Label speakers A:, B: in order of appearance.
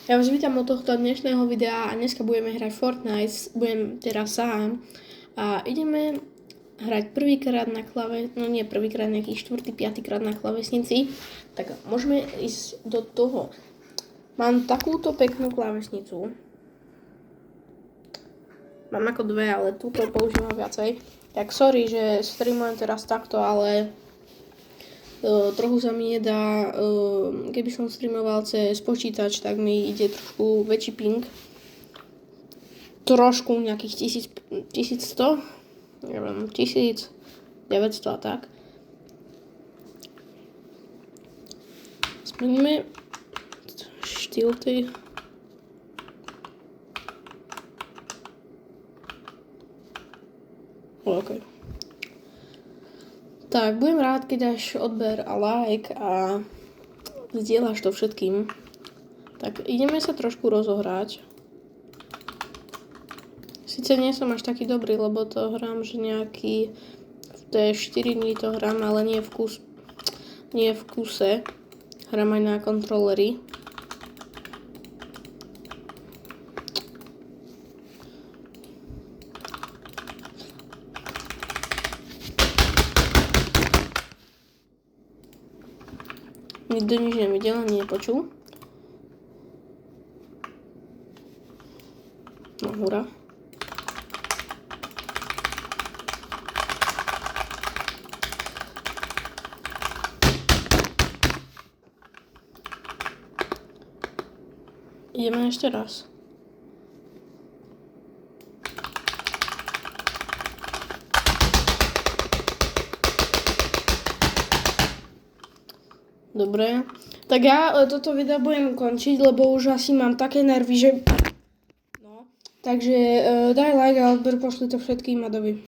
A: Ja vás vítam od tohto dnešného videa a dneska budeme hrať Fortnite, budem teraz sám a ideme hrať prvýkrát na no nie prvýkrát, nejaký 4., 5. krát na klávesnici, tak môžeme ísť do toho. Mám takúto peknú klávesnicu, mám ako dve, ale túto používam viacej. Tak sorry, že streamujem teraz takto, ale trochu sa mi nedá, keby som streamoval cez počítač, tak mi ide trošku väčší ping. Trošku nejakých 1100, neviem, 1900 a tak. Zmeníme štilty. OK. Tak, budem rád, keď dáš odber a like a zdieľaš to všetkým. Tak, ideme sa trošku rozohrať. Sice nie som až taký dobrý, lebo to hrám, že nejaký... To je 4 dní to hrám, ale nie v kuse. Hrám aj na kontroleri. Nikto nič nevidel, ani nepočul. No, hurá. Ideme ešte raz. Dobre, tak ja toto video budem končiť, lebo už asi mám také nervy, že... No, takže daj like a odber, pošli to všetkým a doby.